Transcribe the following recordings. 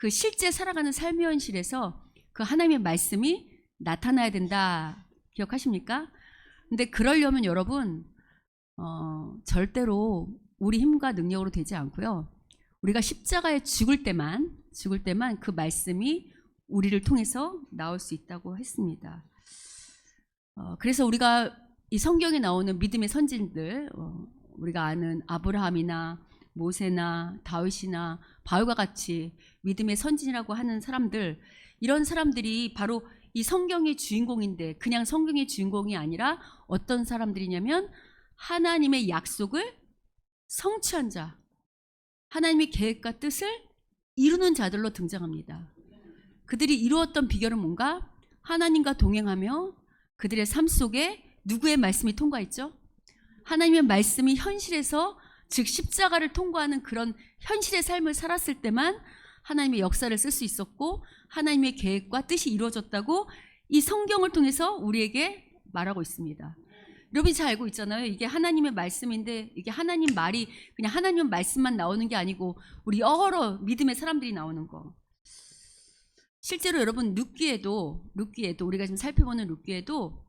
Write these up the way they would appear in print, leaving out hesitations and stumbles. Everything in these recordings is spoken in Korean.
그 실제 살아가는 삶의 현실에서 그 하나님의 말씀이 나타나야 된다. 기억하십니까? 근데 그러려면 여러분 절대로 우리 힘과 능력으로 되지 않고요. 우리가 십자가에 죽을 때만 그 말씀이 우리를 통해서 나올 수 있다고 했습니다. 그래서 우리가 이 성경에 나오는 믿음의 선진들, 우리가 아는 아브라함이나 모세나 다윗이나 바울과 같이 믿음의 선진이라고 하는 사람들, 이런 사람들이 바로 이 성경의 주인공인데 그냥 성경의 주인공이 아니라 어떤 사람들이냐면 하나님의 약속을 성취한 자, 하나님의 계획과 뜻을 이루는 자들로 등장합니다. 그들이 이루었던 비결은 뭔가? 하나님과 동행하며 그들의 삶 속에 누구의 말씀이 통과했죠? 하나님의 말씀이 현실에서, 즉 십자가를 통과하는 그런 현실의 삶을 살았을 때만 하나님의 역사를 쓸 수 있었고 하나님의 계획과 뜻이 이루어졌다고 이 성경을 통해서 우리에게 말하고 있습니다. 여러분이 잘 알고 있잖아요. 이게 하나님의 말씀인데 이게 하나님 말이 그냥 하나님의 말씀만 나오는 게 아니고 우리 여러 믿음의 사람들이 나오는 거. 실제로 여러분 룻기에도 우리가 지금 살펴보는 룻기에도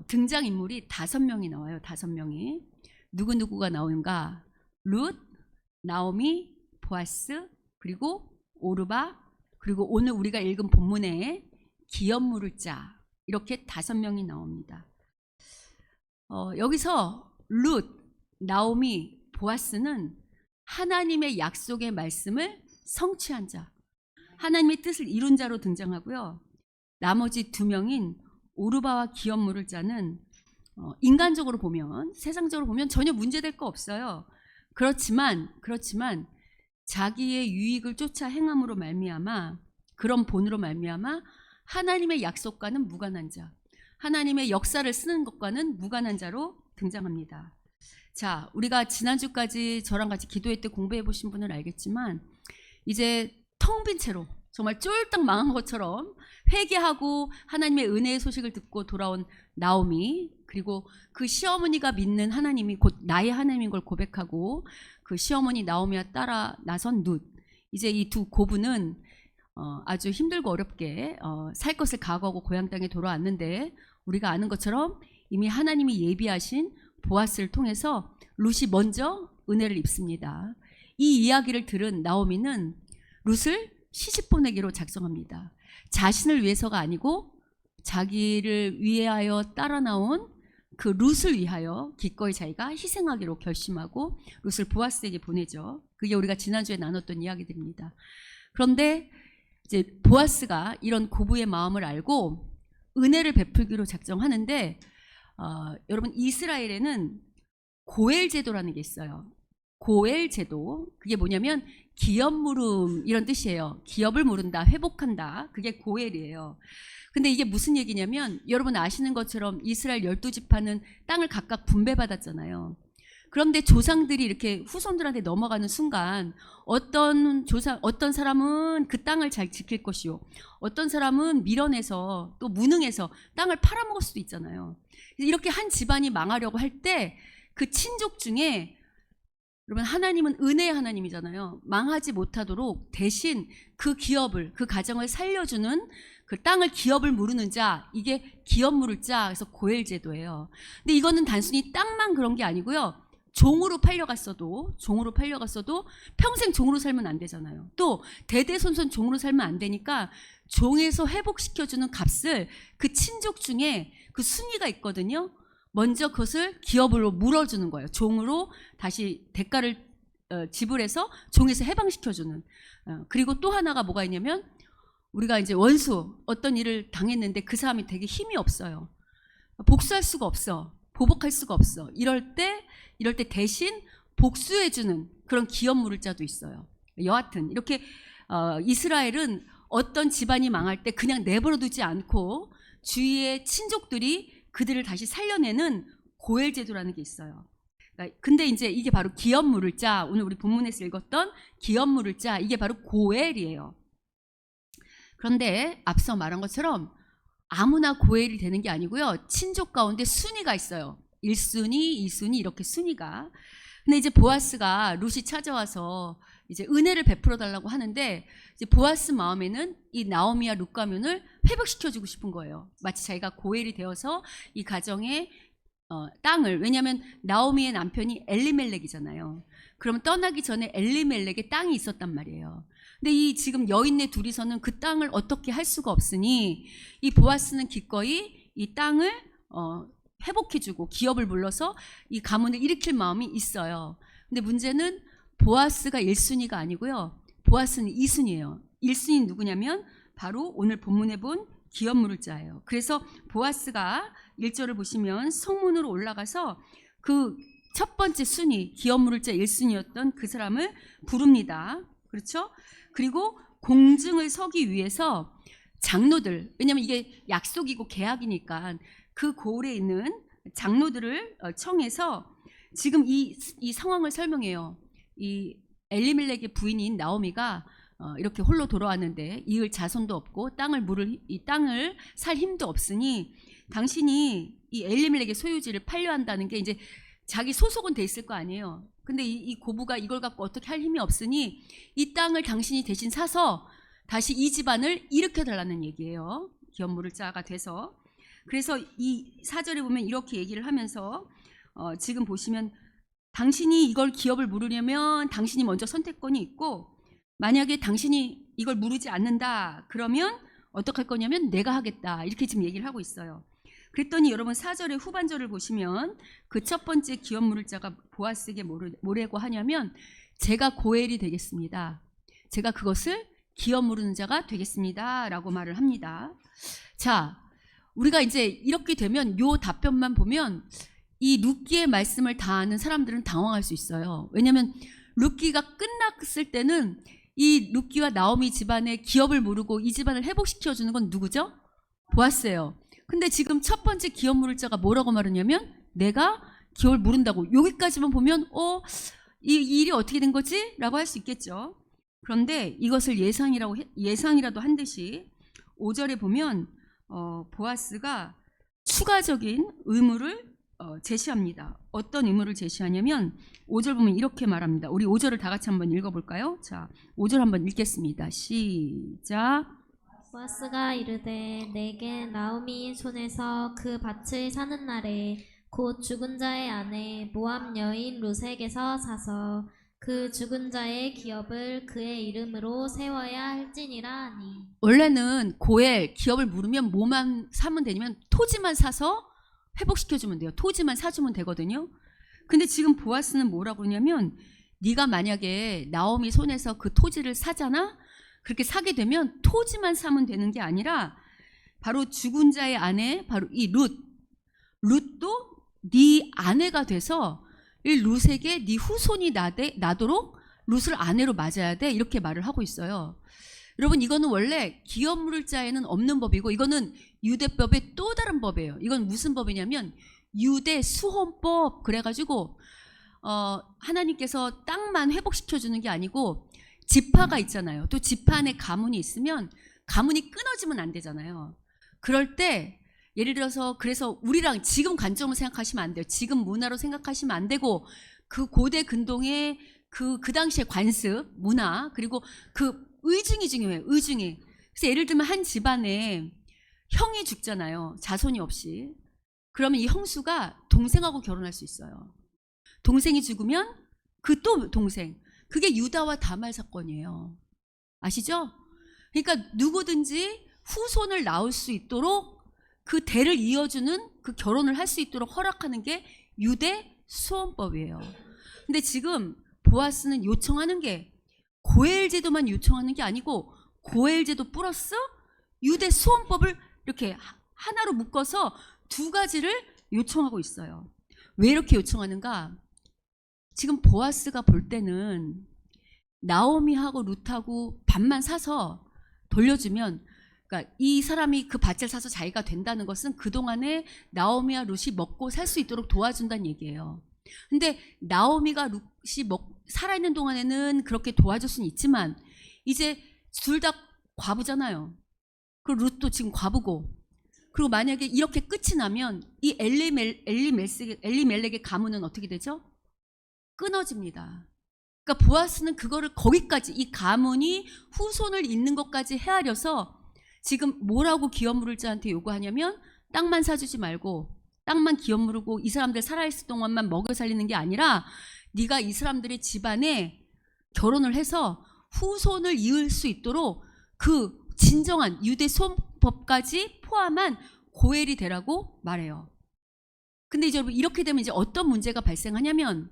등장인물이 5명이 나와요. 5명이. 누구누구가 나오는가? 룻, 나오미, 보아스, 그리고 오르바, 그리고 오늘 우리가 읽은 본문에 기업 물을 자, 이렇게 5명이 나옵니다. 여기서 룻, 나오미, 보아스는 하나님의 약속의 말씀을 성취한 자, 하나님의 뜻을 이룬 자로 등장하고요. 나머지 2명인 오르바와 기업 물을 자는 인간적으로 보면, 세상적으로 보면 전혀 문제될 거 없어요. 그렇지만 자기의 유익을 쫓아 행함으로 말미암아, 그런 본으로 말미암아 하나님의 약속과는 무관한 자, 하나님의 역사를 쓰는 것과는 무관한 자로 등장합니다. 자, 우리가 지난주까지 저랑 같이 기도회 때 공부해 보신 분은 알겠지만 이제 텅 빈 채로 정말 쫄딱 망한 것처럼 회개하고 하나님의 은혜의 소식을 듣고 돌아온 나오미, 그리고 그 시어머니가 믿는 하나님이 곧 나의 하나님인 걸 고백하고 그 시어머니 나오미와 따라 나선 룻, 이제 이 두 고부는 아주 힘들고 어렵게 살 것을 각오하고 고향 땅에 돌아왔는데 우리가 아는 것처럼 이미 하나님이 예비하신 보아스를 통해서 룻이 먼저 은혜를 입습니다. 이 이야기를 들은 나오미는 룻을 시집 보내기로 작정합니다. 자신을 위해서가 아니고 자기를 위하여 따라 나온 그 룻을 위하여 기꺼이 자기가 희생하기로 결심하고 룻을 보아스에게 보내죠. 그게 우리가 지난주에 나눴던 이야기들입니다. 그런데 이제 보아스가 이런 고부의 마음을 알고 은혜를 베풀기로 작정하는데 여러분 이스라엘에는 고엘 제도라는 게 있어요. 고엘 제도, 그게 뭐냐면 기업 물음 이런 뜻이에요. 기업을 물은다, 회복한다, 그게 고엘이에요. 근데 이게 무슨 얘기냐면 여러분 아시는 것처럼 이스라엘 12지파는 땅을 각각 분배받았잖아요. 그런데 조상들이 이렇게 후손들한테 넘어가는 순간 어떤 사람은 그 땅을 잘 지킬 것이요, 어떤 사람은 밀어내서 또 무능해서 땅을 팔아먹을 수도 있잖아요. 이렇게 한 집안이 망하려고 할 때 그 친족 중에, 여러분 하나님은 은혜의 하나님이잖아요. 망하지 못하도록 대신 그 기업을, 그 가정을 살려주는, 그 땅을 기업을 무르는 자, 이게 기업 물을 자, 그래서 고엘 제도예요. 근데 이거는 단순히 땅만 그런 게 아니고요. 종으로 팔려갔어도 평생 종으로 살면 안 되잖아요. 또 대대손손 종으로 살면 안 되니까 종에서 회복시켜주는 값을 그 친족 중에 그 순위가 있거든요. 먼저 그것을 기업으로 물어주는 거예요. 종으로 다시 대가를 지불해서 종에서 해방시켜주는. 그리고 또 하나가 뭐가 있냐면 우리가 이제 원수, 어떤 일을 당했는데 그 사람이 되게 힘이 없어요. 복수할 수가 없어. 보복할 수가 없어. 이럴 때 대신 복수해주는 그런 기업 물을 자도 있어요. 여하튼 이렇게 이스라엘은 어떤 집안이 망할 때 그냥 내버려두지 않고 주위의 친족들이 그들을 다시 살려내는 고엘 제도라는 게 있어요. 근데 이제 이게 바로 기업 물을 자, 오늘 우리 본문에서 읽었던 기업 물을 자, 이게 바로 고엘이에요. 그런데 앞서 말한 것처럼 아무나 고엘이 되는 게 아니고요. 친족 가운데 순위가 있어요. 1순위, 2순위 이렇게 순위가. 근데 이제 보아스가 룻이 찾아와서 이제 은혜를 베풀어 달라고 하는데 이제 보아스 마음에는 이 나오미와 룻 가문을 회복시켜주고 싶은 거예요. 마치 자기가 고엘이 되어서 이 가정의 땅을, 왜냐하면 나오미의 남편이 엘리멜렉이잖아요. 그러면 떠나기 전에 엘리멜렉의 땅이 있었단 말이에요. 근데 이 지금 여인네 둘이서는 그 땅을 어떻게 할 수가 없으니 이 보아스는 기꺼이 이 땅을 회복해주고 기업을 불러서 이 가문을 일으킬 마음이 있어요. 근데 문제는 보아스가 1순위가 아니고요. 보아스는 2순위예요. 1순위 누구냐면 바로 오늘 본문에 본 기업 물을 자예요. 그래서 보아스가 1절을 보시면 성문으로 올라가서 그 첫 번째 순위, 기업 물을 자 1순위였던 그 사람을 부릅니다. 그렇죠? 그리고 공증을 서기 위해서 장로들, 왜냐면 이게 약속이고 계약이니까 그 고을에 있는 장로들을 청해서 지금 이 상황을 설명해요. 이 엘리멜렉의 부인인 나오미가 이렇게 홀로 돌아왔는데 이을 자손도 없고 이 땅을 살 힘도 없으니 당신이 이 엘리멜렉의 소유지를 팔려 한다는 게 이제 자기 소속은 돼 있을 거 아니에요. 근데 이 고부가 이걸 갖고 어떻게 할 힘이 없으니 이 땅을 당신이 대신 사서 다시 이 집안을 일으켜 달라는 얘기예요. 기업 물을 자가 돼서. 그래서 이 4절에 보면 이렇게 얘기를 하면서 지금 보시면 당신이 이걸 기업을 물으려면 당신이 먼저 선택권이 있고 만약에 당신이 이걸 물으지 않는다 그러면 어떡할 거냐면 내가 하겠다 이렇게 지금 얘기를 하고 있어요. 그랬더니 여러분 4절의 후반절을 보시면 그 첫 번째 기업 물을 자가 보아스에게 뭐라고 하냐면 제가 고엘이 되겠습니다. 제가 그것을 기업 물은 자가 되겠습니다 라고 말을 합니다. 자, 우리가 이제 이렇게 되면 요 답변만 보면 이 룻기의 말씀을 다 아는 사람들은 당황할 수 있어요. 왜냐하면 룻기가 끝났을 때는 이 룻기와 나오미 집안의 기업을 모르고 이 집안을 회복시켜주는 건 누구죠? 보아스예요. 근데 지금 첫 번째 기업 물을 자가 뭐라고 말하냐면 내가 기업을 모른다고. 여기까지만 보면 이 일이 어떻게 된 거지? 라고 할 수 있겠죠. 그런데 이것을 예상이라도 한 듯이 5절에 보면 보아스가 추가적인 의무를 제시합니다. 어떤 의무를 제시하냐면 5절 보면 이렇게 말합니다. 우리 5절을 다 같이 한번 읽어볼까요? 자, 5절 한번 읽겠습니다. 시작. 보아스가 이르되 내게 나오미 손에서 그 밭을 사는 날에 곧 죽은 자의 아내 모압 여인 룻에게서 사서 그 죽은 자의 기업을 그의 이름으로 세워야 할지니라 하니. 원래는 고엘 기업을 물으면 뭐만 사면 되냐면 토지만 사서 회복시켜주면 돼요. 토지만 사주면 되거든요. 근데 지금 보아스는 뭐라고 그러냐면 네가 만약에 나오미 손에서 그 토지를 사잖아? 그렇게 사게 되면 토지만 사면 되는 게 아니라 바로 죽은 자의 아내 바로 이 룻도 네 아내가 돼서 이 룻에게 네 후손이 나도록 룻을 아내로 맞아야 돼 이렇게 말을 하고 있어요. 여러분 이거는 원래 기업 물을 자에는 없는 법이고 이거는 유대법의 또 다른 법이에요. 이건 무슨 법이냐면 유대 수혼법. 그래가지고 하나님께서 땅만 회복시켜주는 게 아니고 지파가 있잖아요. 또 지파 안에 가문이 있으면 가문이 끊어지면 안 되잖아요. 그럴 때 예를 들어서 그래서 우리랑 지금 관점을 생각하시면 안 돼요. 지금 문화로 생각하시면 안 되고 그 고대 근동의 그 당시의 관습, 문화 그리고 그 의중이 중요해요. 의중이. 그래서 예를 들면 한 집안에 형이 죽잖아요. 자손이 없이. 그러면 이 형수가 동생하고 결혼할 수 있어요. 동생이 죽으면 그 또 동생. 그게 유다와 다말 사건이에요. 아시죠? 그러니까 누구든지 후손을 낳을 수 있도록 그 대를 이어주는 그 결혼을 할 수 있도록 허락하는 게 유대 수혼법이에요. 근데 지금 보아스는 요청하는 게 고엘 제도만 요청하는 게 아니고 고엘 제도 플러스 유대 수혼법을 이렇게 하나로 묶어서 두 가지를 요청하고 있어요. 왜 이렇게 요청하는가? 지금 보아스가 볼 때는 나오미하고 룻하고 밭만 사서 돌려주면, 그러니까 이 사람이 그 밭을 사서 자기가 된다는 것은 그동안에 나오미와 룻이 먹고 살 수 있도록 도와준다는 얘기예요. 근데 나오미가 룻이 살아있는 동안에는 그렇게 도와줄 수는 있지만 이제 둘 다 과부잖아요. 그리고 룻도 지금 과부고, 그리고 만약에 이렇게 끝이 나면 이 엘리멜렉의 가문은 어떻게 되죠? 끊어집니다. 그러니까 보아스는 그거를 거기까지, 이 가문이 후손을 잇는 것까지 헤아려서 지금 뭐라고 기업 물을 자한테 요구하냐면 땅만 사주지 말고 땅만 기업 물고 이 사람들 살아있을 동안만 먹여 살리는 게 아니라 네가 이 사람들의 집안에 결혼을 해서 후손을 이을 수 있도록 그 진정한 유대 소법까지 포함한 고엘이 되라고 말해요. 근데 이제 여러분 이렇게 되면 이제 어떤 문제가 발생하냐면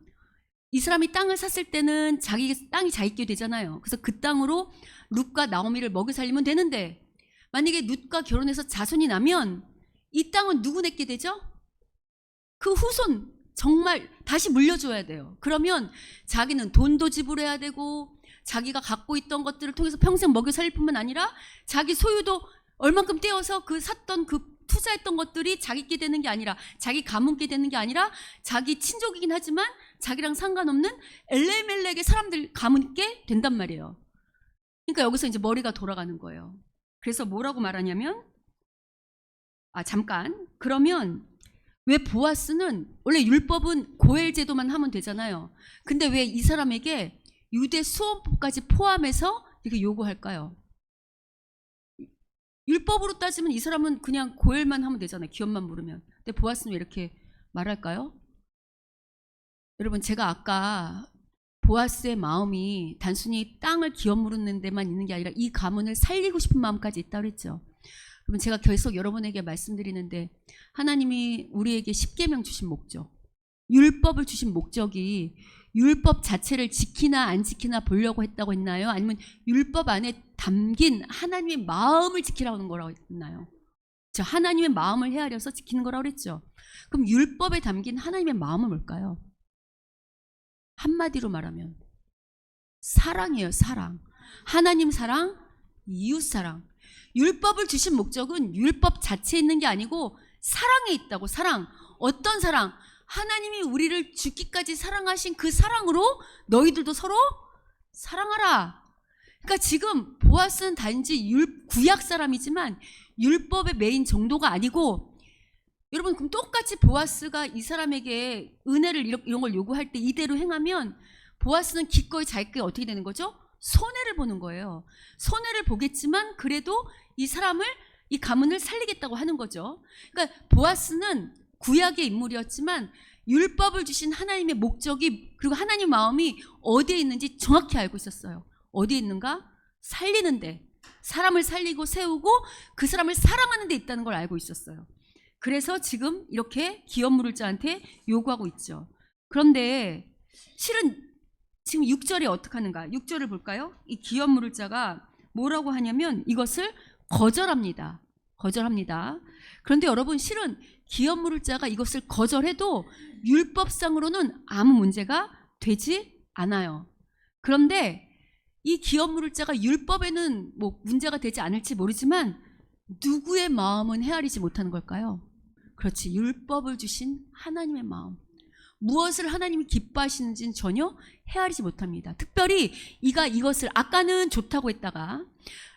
이 사람이 땅을 샀을 때는 자기 땅이 자기게 되잖아요. 그래서 그 땅으로 룻과 나오미를 먹여 살리면 되는데 만약에 룻과 결혼해서 자손이 나면 이 땅은 누구 내게 되죠? 그 후손 정말 다시 물려줘야 돼요. 그러면 자기는 돈도 지불해야 되고 자기가 갖고 있던 것들을 통해서 평생 먹여 살릴 뿐만 아니라 자기 소유도 얼만큼 떼어서 그 샀던 그 투자했던 것들이 자기께 되는 게 아니라 자기 가문께 되는 게 아니라 자기 친족이긴 하지만 자기랑 상관없는 엘레멜렉의 사람들 가문께 된단 말이에요. 그러니까 여기서 이제 머리가 돌아가는 거예요. 그래서 뭐라고 말하냐면 잠깐 그러면 왜 보아스는 원래 율법은 고엘 제도만 하면 되잖아요. 근데 왜 이 사람에게 유대 수원법까지 포함해서 이렇게 요구할까요? 율법으로 따지면 이 사람은 그냥 고엘만 하면 되잖아요. 기업만 물으면. 근데 보아스는 왜 이렇게 말할까요? 여러분 제가 아까 보아스의 마음이 단순히 땅을 기업 물는 데만 있는 게 아니라 이 가문을 살리고 싶은 마음까지 있다고 그랬죠. 여러분 제가 계속 여러분에게 말씀드리는데 하나님이 우리에게 십계명 주신 목적, 율법을 주신 목적이 율법 자체를 지키나 안 지키나 보려고 했다고 했나요? 아니면 율법 안에 담긴 하나님의 마음을 지키라는 거라고 했나요? 저 하나님의 마음을 헤아려서 지키는 거라고 그랬죠. 그럼 율법에 담긴 하나님의 마음은 뭘까요? 한마디로 말하면 사랑이에요. 사랑. 하나님 사랑, 이웃 사랑. 율법을 주신 목적은 율법 자체에 있는 게 아니고 사랑에 있다고. 사랑. 어떤 사랑? 하나님이 우리를 죽기까지 사랑하신 그 사랑으로 너희들도 서로 사랑하라. 그러니까 지금 보아스는 단지 구약 사람이지만 율법의 메인 정도가 아니고 여러분 그럼 똑같이 보아스가 이 사람에게 은혜를 이런 걸 요구할 때 이대로 행하면 보아스는 기꺼이 자기가 어떻게 되는 거죠? 손해를 보는 거예요. 손해를 보겠지만 그래도 이 사람을 이 가문을 살리겠다고 하는 거죠. 그러니까 보아스는 구약의 인물이었지만 율법을 주신 하나님의 목적이 그리고 하나님의 마음이 어디에 있는지 정확히 알고 있었어요. 어디에 있는가? 살리는데, 사람을 살리고 세우고 그 사람을 사랑하는 데 있다는 걸 알고 있었어요. 그래서 지금 이렇게 기업 물을 자한테 요구하고 있죠. 그런데 실은 지금 6절에 어떻게 하는가? 6절을 볼까요? 이 기업 물을 자가 뭐라고 하냐면 이것을 거절합니다. 거절합니다. 그런데 여러분 실은 기업 물을 자가 이것을 거절해도 율법상으로는 아무 문제가 되지 않아요. 그런데 이 기업 물을 자가 율법에는 뭐 문제가 되지 않을지 모르지만 누구의 마음은 헤아리지 못하는 걸까요? 그렇지. 율법을 주신 하나님의 마음. 무엇을 하나님이 기뻐하시는지는 전혀 헤아리지 못합니다. 특별히 이것을 아까는 좋다고 했다가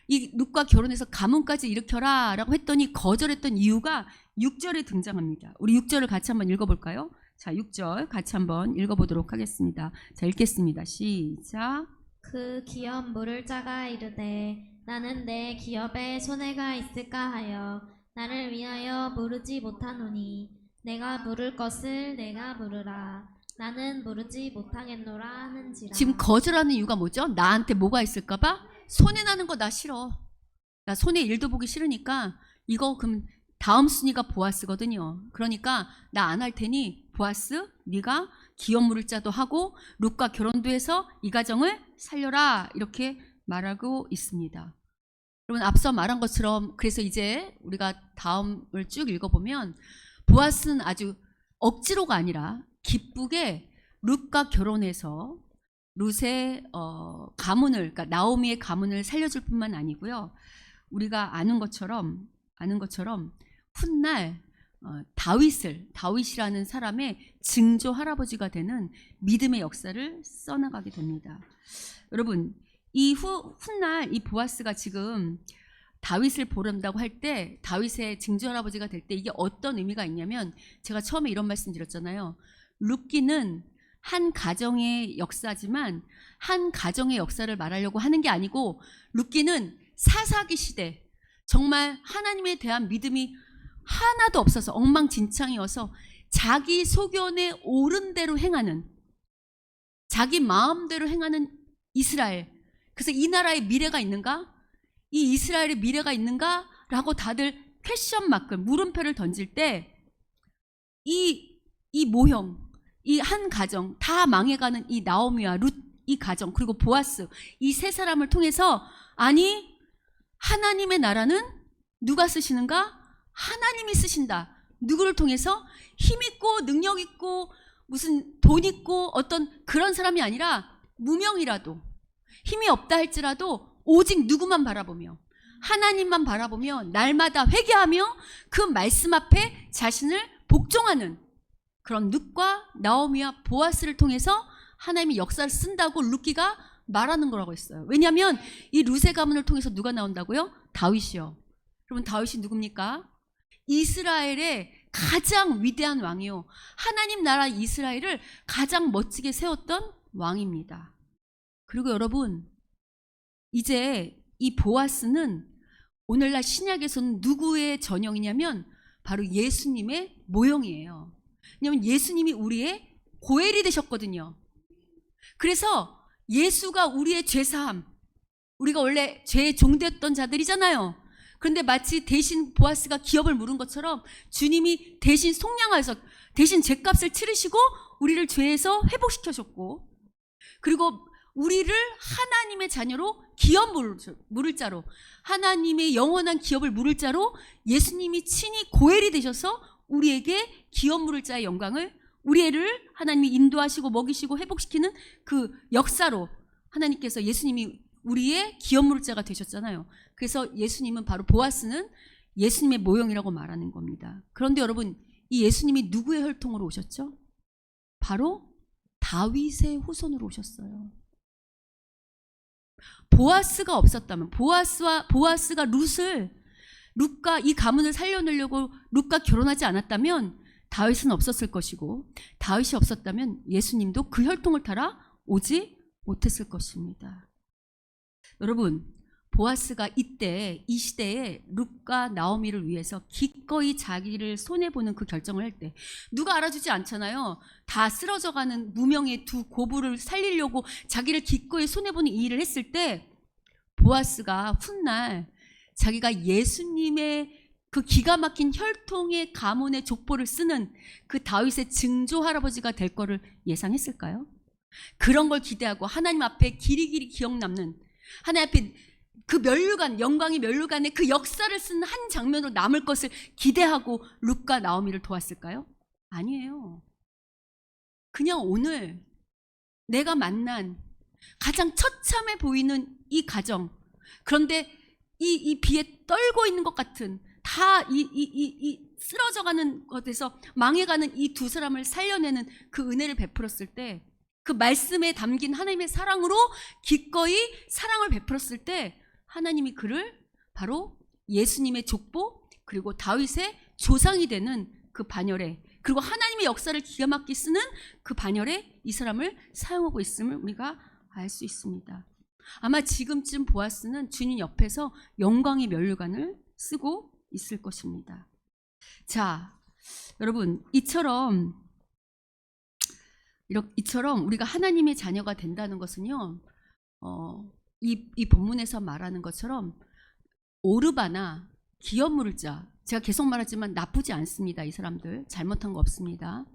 이 룻과 결혼해서 가문까지 일으켜라 라고 했더니 거절했던 이유가 6절에 등장합니다. 우리 6절을 같이 한번 읽어볼까요? 자, 6절 같이 한번 읽어보도록 하겠습니다. 자, 읽겠습니다. 시작. 그 기업 물을 자가 이르되 나는 내 기업에 손해가 있을까 하여 나를 위하여 물으지 못하노니 내가 물을 것을 내가 물으라. 나는 물으지 못하겠노라 하는지라. 지금 거절하는 이유가 뭐죠? 나한테 뭐가 있을까봐? 손해나는 거 나 싫어. 나 손해 일도 보기 싫으니까 이거 그럼 다음 순위가 보아스거든요. 그러니까 나 안 할 테니 보아스 네가 기업 물을 자도 하고 룻과 결혼도 해서 이 가정을 살려라 이렇게 말하고 있습니다. 여러분 앞서 말한 것처럼 그래서 이제 우리가 다음을 쭉 읽어보면 보아스는 아주 억지로가 아니라 기쁘게 룻과 결혼해서 룻의 가문을 그러니까 나오미의 가문을 살려줄 뿐만 아니고요. 우리가 아는 것처럼 훗날 다윗이라는 사람의 증조 할아버지가 되는 믿음의 역사를 써나가게 됩니다. 여러분 이 훗날 이 보아스가 지금 다윗을 보른다고 할 때 다윗의 증조 할아버지가 될 때 이게 어떤 의미가 있냐면 제가 처음에 이런 말씀 드렸잖아요. 룻기는 한 가정의 역사지만 한 가정의 역사를 말하려고 하는 게 아니고 룻기는 사사기 시대 정말 하나님에 대한 믿음이 하나도 없어서 엉망진창이어서 자기 소견에 옳은 대로 행하는 자기 마음대로 행하는 이스라엘. 그래서 이 나라의 미래가 있는가? 이 이스라엘의 미래가 있는가? 라고 다들 퀘션 마크 물음표를 던질 때 이 모형 이 한 가정 다 망해가는 이 나오미와 룻 이 가정 그리고 보아스 이 세 사람을 통해서 아니 하나님의 나라는 누가 쓰시는가? 하나님이 쓰신다. 누구를 통해서? 힘 있고 능력 있고 무슨 돈 있고 어떤 그런 사람이 아니라 무명이라도 힘이 없다 할지라도 오직 누구만 바라보며 하나님만 바라보며 날마다 회개하며 그 말씀 앞에 자신을 복종하는 그런 룻과 나오미와 보아스를 통해서 하나님이 역사를 쓴다고 룻기가 말하는 거라고 했어요. 왜냐하면 이 룻의 가문을 통해서 누가 나온다고요? 다윗이요. 여러분 다윗이 누굽니까? 이스라엘의 가장 위대한 왕이요. 하나님 나라 이스라엘을 가장 멋지게 세웠던 왕입니다. 그리고 여러분 이제 이 보아스는 오늘날 신약에서는 누구의 전형이냐면 바로 예수님의 모형이에요. 왜냐하면 예수님이 우리의 고엘이 되셨거든요. 그래서 예수가 우리의 죄사함 우리가 원래 죄의 종되었던 자들이잖아요. 그런데 마치 대신 보아스가 기업을 물은 것처럼 주님이 대신 속량하셔서 대신 죄값을 치르시고 우리를 죄에서 회복시켜줬고 그리고 우리를 하나님의 자녀로 기업 물을 자로 하나님의 영원한 기업을 물을 자로 예수님이 친히 고엘이 되셔서 우리에게 기업 물을 자의 영광을 우리를 하나님이 인도하시고 먹이시고 회복시키는 그 역사로 하나님께서 예수님이 우리의 기업 물을 자가 되셨잖아요. 그래서 예수님은 바로 보아스는 예수님의 모형이라고 말하는 겁니다. 그런데 여러분 이 예수님이 누구의 혈통으로 오셨죠? 바로 다윗의 후손으로 오셨어요. 보아스가 없었다면 보아스가 룻과 이 가문을 살려내려고 룻과 결혼하지 않았다면 다윗은 없었을 것이고 다윗이 없었다면 예수님도 그 혈통을 따라 오지 못했을 것입니다. 여러분 보아스가 이 시대에 룻과 나오미를 위해서 기꺼이 자기를 손해보는 그 결정을 할 때 누가 알아주지 않잖아요. 다 쓰러져가는 무명의 두 고부를 살리려고 자기를 기꺼이 손해보는 이 일을 했을 때 보아스가 훗날 자기가 예수님의 그 기가 막힌 혈통의 가문의 족보를 쓰는 그 다윗의 증조 할아버지가 될 거를 예상했을까요? 그런 걸 기대하고 하나님 앞에 길이길이 기억 남는 하나님 앞에 그 면류관 영광의 면류관의 그 역사를 쓴 한 장면으로 남을 것을 기대하고 룻과 나오미를 도왔을까요? 아니에요. 그냥 오늘 내가 만난 가장 처참해 보이는 이 가정 그런데 이 비에 떨고 있는 것 같은 다 쓰러져가는 것에서 망해가는 이 두 사람을 살려내는 그 은혜를 베풀었을 때 그 말씀에 담긴 하나님의 사랑으로 기꺼이 사랑을 베풀었을 때 하나님이 그를 바로 예수님의 족보 그리고 다윗의 조상이 되는 그 반열에 그리고 하나님의 역사를 기가 막히게 쓰는 그 반열에 이 사람을 사용하고 있음을 우리가 알 수 있습니다. 아마 지금쯤 보아스는 주님 옆에서 영광의 면류관을 쓰고 있을 것입니다. 자, 여러분 이처럼 우리가 하나님의 자녀가 된다는 것은요, 이 본문에서 말하는 것처럼 오르바나 기업 물을 자 제가 계속 말하지만 나쁘지 않습니다. 이 사람들 잘못한 거 없습니다.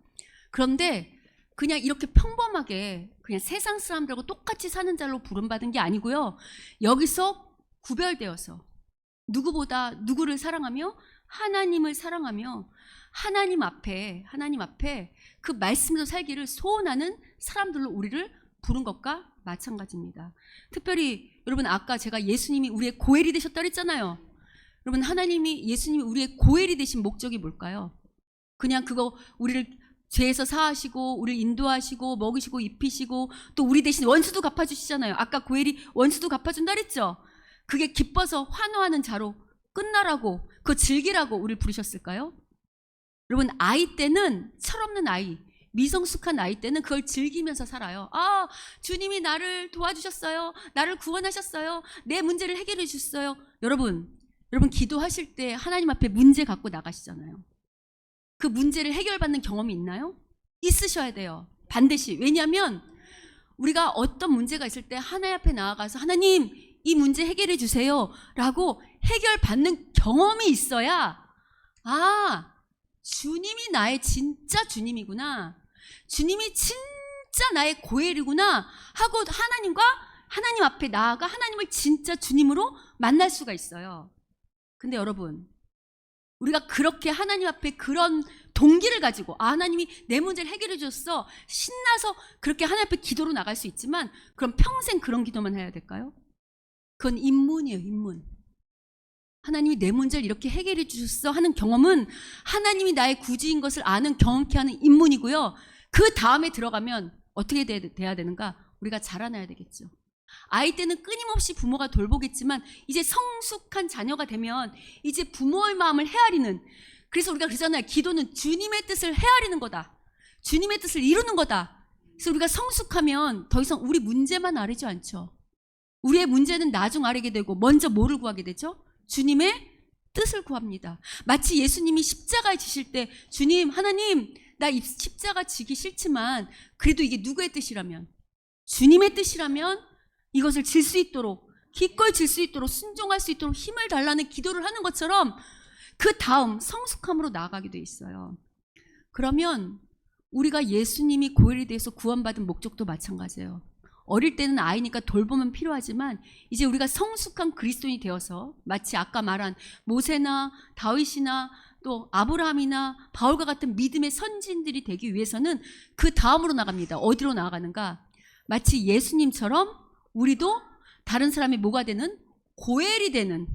그런데 그냥 이렇게 평범하게 그냥 세상 사람들하고 똑같이 사는 자로 부름받은 게 아니고요. 여기서 구별되어서 누구보다 누구를 사랑하며 하나님을 사랑하며 하나님 앞에 그 말씀대로 살기를 소원하는 사람들로 우리를 부른 것과 마찬가지입니다. 특별히 여러분 아까 제가 예수님이 우리의 고엘이 되셨다 그랬잖아요. 여러분 예수님이 우리의 고엘이 되신 목적이 뭘까요? 그냥 그거 우리를 죄에서 사하시고 우리를 인도하시고 먹이시고 입히시고 또 우리 대신 원수도 갚아주시잖아요. 아까 고엘이 원수도 갚아준다 그랬죠. 그게 기뻐서 환호하는 자로 끝나라고 그거 즐기라고 우리를 부르셨을까요? 여러분 아이 때는 철없는 아이 미성숙한 나이 때는 그걸 즐기면서 살아요. 아, 주님이 나를 도와주셨어요. 나를 구원하셨어요. 내 문제를 해결해 주셨어요. 여러분 기도하실 때 하나님 앞에 문제 갖고 나가시잖아요. 그 문제를 해결받는 경험이 있나요? 있으셔야 돼요. 반드시. 왜냐하면 우리가 어떤 문제가 있을 때 하나님 앞에 나아가서 하나님 이 문제 해결해 주세요 라고 해결받는 경험이 있어야 아, 주님이 나의 진짜 주님이구나. 주님이 진짜 나의 고엘이구나 하고 하나님 앞에 나아가 하나님을 진짜 주님으로 만날 수가 있어요. 근데 여러분, 우리가 그렇게 하나님 앞에 그런 동기를 가지고 하나님이 내 문제를 해결해 줬어 신나서 그렇게 하나님 앞에 기도로 나갈 수 있지만 그럼 평생 그런 기도만 해야 될까요? 그건 입문이에요. 입문. 하나님이 내 문제를 이렇게 해결해 주셨어 하는 경험은 하나님이 나의 구주인 것을 아는 경험케 하는 입문이고요. 그 다음에 들어가면 어떻게 돼야 되는가? 우리가 자라나야 되겠죠. 아이 때는 끊임없이 부모가 돌보겠지만 이제 성숙한 자녀가 되면 이제 부모의 마음을 헤아리는, 그래서 우리가 그러잖아요. 기도는 주님의 뜻을 헤아리는 거다. 주님의 뜻을 이루는 거다. 그래서 우리가 성숙하면 더 이상 우리 문제만 아뢰지 않죠. 우리의 문제는 나중 아뢰게 되고 먼저 뭐를 구하게 되죠? 주님의 뜻을 구합니다. 마치 예수님이 십자가에 지실 때 주님, 하나님 나 십자가 지기 싫지만 그래도 이게 누구의 뜻이라면, 주님의 뜻이라면 이것을 질 수 있도록, 기꺼이 질 수 있도록, 순종할 수 있도록 힘을 달라는 기도를 하는 것처럼 그 다음 성숙함으로 나아가게 돼 있어요. 그러면 우리가 예수님이 고엘에 대해서 구원받은 목적도 마찬가지예요. 어릴 때는 아이니까 돌보면 필요하지만 이제 우리가 성숙한 그리스도인이 되어서 마치 아까 말한 모세나 다윗이나 또 아브라함이나 바울과 같은 믿음의 선진들이 되기 위해서는 그 다음으로 나갑니다. 어디로 나아가는가? 마치 예수님처럼 우리도 다른 사람이 뭐가 되는? 고엘이 되는,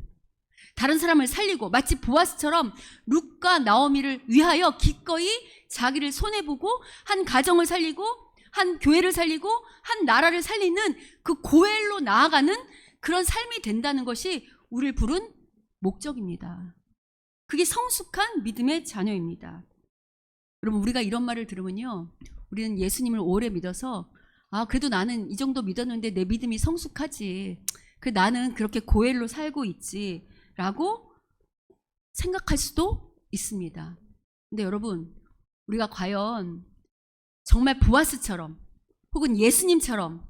다른 사람을 살리고 마치 보아스처럼 룻과 나오미를 위하여 기꺼이 자기를 손해보고 한 가정을 살리고 한 교회를 살리고 한 나라를 살리는 그 고엘로 나아가는 그런 삶이 된다는 것이 우리를 부른 목적입니다. 그게 성숙한 믿음의 자녀입니다. 여러분, 우리가 이런 말을 들으면요, 우리는 예수님을 오래 믿어서 아, 그래도 나는 이 정도 믿었는데 내 믿음이 성숙하지, 나는 그렇게 고엘로 살고 있지 라고 생각할 수도 있습니다. 근데 여러분, 우리가 과연 정말 보아스처럼 혹은 예수님처럼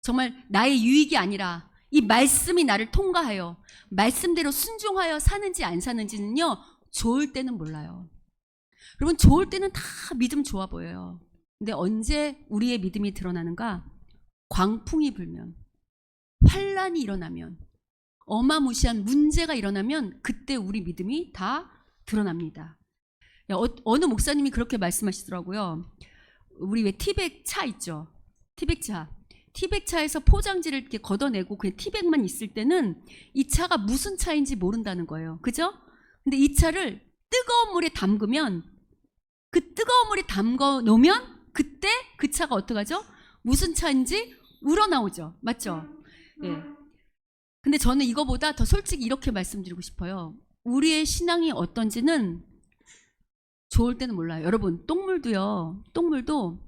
정말 나의 유익이 아니라 이 말씀이 나를 통과하여 말씀대로 순종하여 사는지 안 사는지는요, 좋을 때는 몰라요. 여러분, 좋을 때는 다 믿음 좋아 보여요. 근데 언제 우리의 믿음이 드러나는가? 광풍이 불면, 환란이 일어나면, 어마무시한 문제가 일어나면 그때 우리 믿음이 다 드러납니다. 어느 목사님이 그렇게 말씀하시더라고요. 우리 왜 티백 차 있죠? 티백차에서 포장지를 이렇게 걷어내고 그냥 티백만 있을 때는 이 차가 무슨 차인지 모른다는 거예요. 그죠? 근데 이 차를 뜨거운 물에 담그면, 그 뜨거운 물에 담궈 놓으면 그때 그 차가 어떡하죠? 무슨 차인지 우러나오죠. 맞죠? 예. 근데 저는 이거보다 더 솔직히 이렇게 말씀드리고 싶어요. 우리의 신앙이 어떤지는 좋을 때는 몰라요. 여러분, 똥물도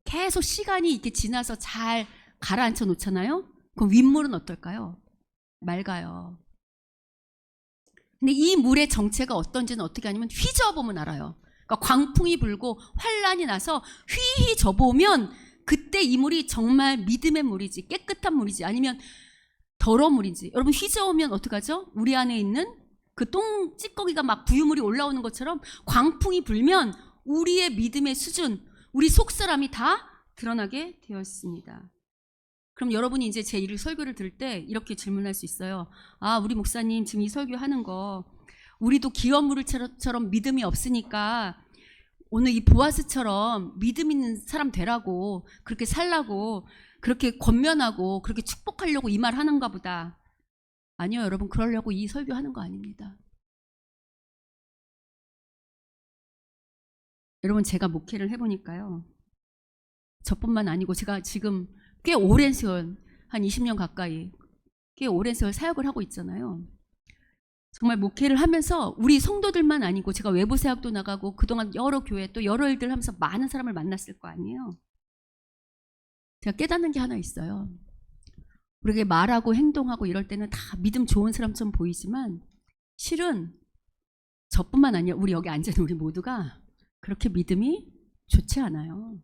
계속 시간이 이렇게 지나서 잘 가라앉혀 놓잖아요. 그럼 윗물은 어떨까요? 맑아요. 근데 이 물의 정체가 어떤지는 어떻게 하냐면 휘저어보면 알아요. 그러니까 광풍이 불고 환란이 나서 휘휘 접어오면 그때 이 물이 정말 믿음의 물이지, 깨끗한 물이지, 아니면 더러운 물인지. 여러분, 휘저으면 어떡하죠? 우리 안에 있는 그 똥 찌꺼기가 막 부유물이 올라오는 것처럼 광풍이 불면 우리의 믿음의 수준, 우리 속사람이 다 드러나게 되어 있습니다. 그럼 여러분이 이제 제 설교를 들을 때 이렇게 질문할 수 있어요. 아, 우리 목사님 지금 이 설교하는 거 우리도 기업물처럼 믿음이 없으니까 오늘 이 보아스처럼 믿음 있는 사람 되라고, 그렇게 살라고, 그렇게 권면하고 그렇게 축복하려고 이 말 하는가 보다. 아니요, 여러분, 그러려고 이 설교하는 거 아닙니다. 여러분, 제가 목회를 해보니까요, 저뿐만 아니고 제가 지금 꽤 오랜 세월, 한 20년 가까이 꽤 오랜 세월 사역을 하고 있잖아요. 정말 목회를 하면서 우리 성도들만 아니고 제가 외부 사역도 나가고 그동안 여러 교회 또 여러 일들 하면서 많은 사람을 만났을 거 아니에요. 제가 깨닫는 게 하나 있어요. 우리에게 말하고 행동하고 이럴 때는 다 믿음 좋은 사람처럼 보이지만 실은 저뿐만 아니라 우리 여기 앉아있는 우리 모두가 그렇게 믿음이 좋지 않아요.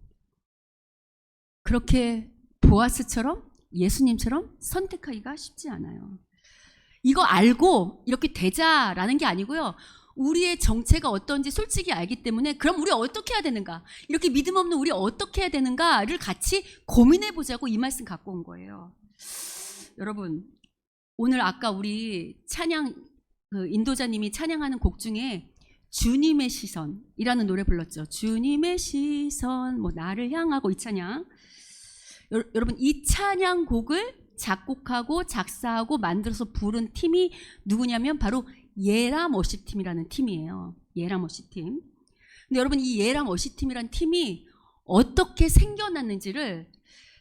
그렇게 보아스처럼 예수님처럼 선택하기가 쉽지 않아요. 이거 알고 이렇게 되자라는 게 아니고요. 우리의 정체가 어떤지 솔직히 알기 때문에 그럼 우리 어떻게 해야 되는가? 이렇게 믿음 없는 우리 어떻게 해야 되는가를 같이 고민해 보자고 이 말씀 갖고 온 거예요. 여러분, 오늘 아까 우리 찬양 인도자님이 찬양하는 곡 중에 주님의 시선이라는 노래 불렀죠. 주님의 시선, 뭐 나를 향하고 이 찬양. 여러분, 이 찬양곡을 작곡하고 작사하고 만들어서 부른 팀이 누구냐면 바로 예람 워십팀이라는 팀이에요. 예람 워십팀. 근데 여러분, 이 예람 워십팀이라는 팀이 어떻게 생겨났는지를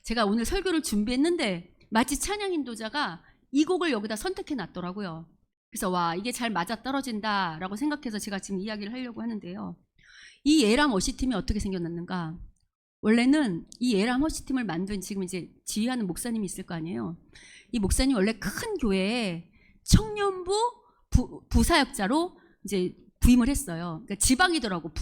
제가 오늘 설교를 준비했는데 마치 찬양 인도자가 이 곡을 여기다 선택해 놨더라고요. 그래서 와, 이게 잘 맞아떨어진다라고 생각해서 제가 지금 이야기를 하려고 하는데요. 이 예람 워십팀이 어떻게 생겨났는가? 원래는 이 예람 워십팀을 만든 지금 이제 지휘하는 목사님이 있을 거 아니에요. 이 목사님 원래 큰 교회에 청년부 부사역자로 이제 부임을 했어요. 그러니까 지방이더라고.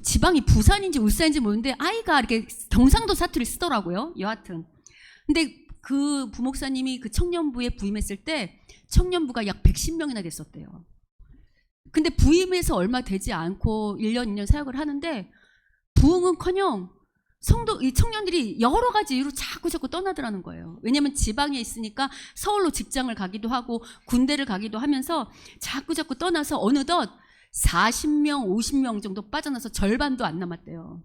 지방이 부산인지 울산인지 모르는데 아이가 이렇게 경상도 사투리 쓰더라고요. 여하튼. 근데 그 부목사님이 그 청년부에 부임했을 때 청년부가 약 110명이나 됐었대요. 근데 부임해서 얼마 되지 않고 1년, 2년 사역을 하는데 부흥은커녕 이 청년들이 여러 가지 이유로 자꾸 떠나더라는 거예요. 왜냐하면 지방에 있으니까 서울로 직장을 가기도 하고 군대를 가기도 하면서 자꾸 떠나서 어느덧 40명, 50명 정도 빠져나서 절반도 안 남았대요.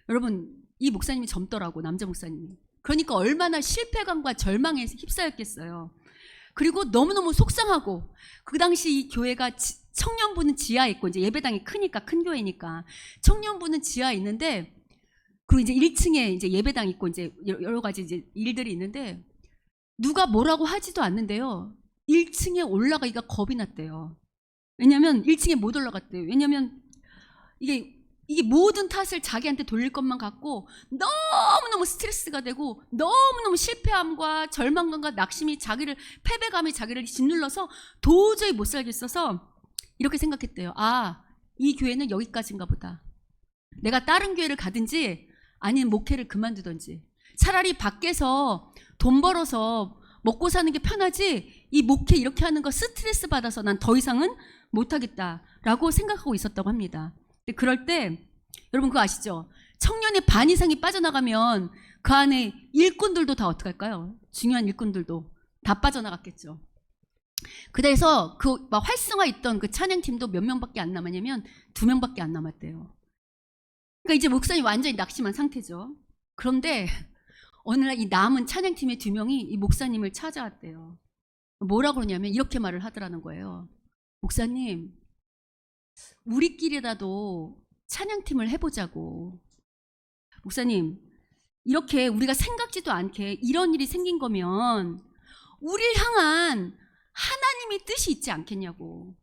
여러분, 이 목사님이 젊더라고, 남자 목사님이. 그러니까 얼마나 실패감과 절망에 휩싸였겠어요. 그리고 너무너무 속상하고 그 당시 이 교회가 청년부는 지하에 있고 이제 예배당이 크니까 큰 교회니까 청년부는 지하에 있는데 그리고 이제 1층에 이제 예배당 있고 이제 여러 가지 이제 일들이 있는데 누가 뭐라고 하지도 않는데요. 1층에 올라가기가 겁이 났대요. 왜냐면 1층에 못 올라갔대요. 왜냐면 이게 모든 탓을 자기한테 돌릴 것만 같고 너무너무 스트레스가 되고 너무너무 실패함과 절망감과 낙심이 패배감이 자기를 짓눌러서 도저히 못 살겠어서 이렇게 생각했대요. 아, 이 교회는 여기까지인가 보다. 내가 다른 교회를 가든지 아니면 목회를 그만두든지 차라리 밖에서 돈 벌어서 먹고 사는 게 편하지 이 목회 이렇게 하는 거 스트레스 받아서 난 더 이상은 못하겠다라고 생각하고 있었다고 합니다. 근데 그럴 때 여러분 그거 아시죠? 청년의 반 이상이 빠져나가면 그 안에 일꾼들도 다 어떡할까요? 중요한 일꾼들도 다 빠져나갔겠죠. 그래서 그 막 활성화 있던 그 찬양팀도 몇 명밖에 안 남았냐면 2명밖에 안 남았대요. 그러니까 이제 목사님 완전히 낙심한 상태죠. 그런데 어느 날 이 남은 찬양팀의 2명이 이 목사님을 찾아왔대요. 뭐라 그러냐면 이렇게 말을 하더라는 거예요. 목사님, 우리끼리라도 찬양팀을 해보자고. 목사님, 이렇게 우리가 생각지도 않게 이런 일이 생긴 거면 우리를 향한 하나님의 뜻이 있지 않겠냐고.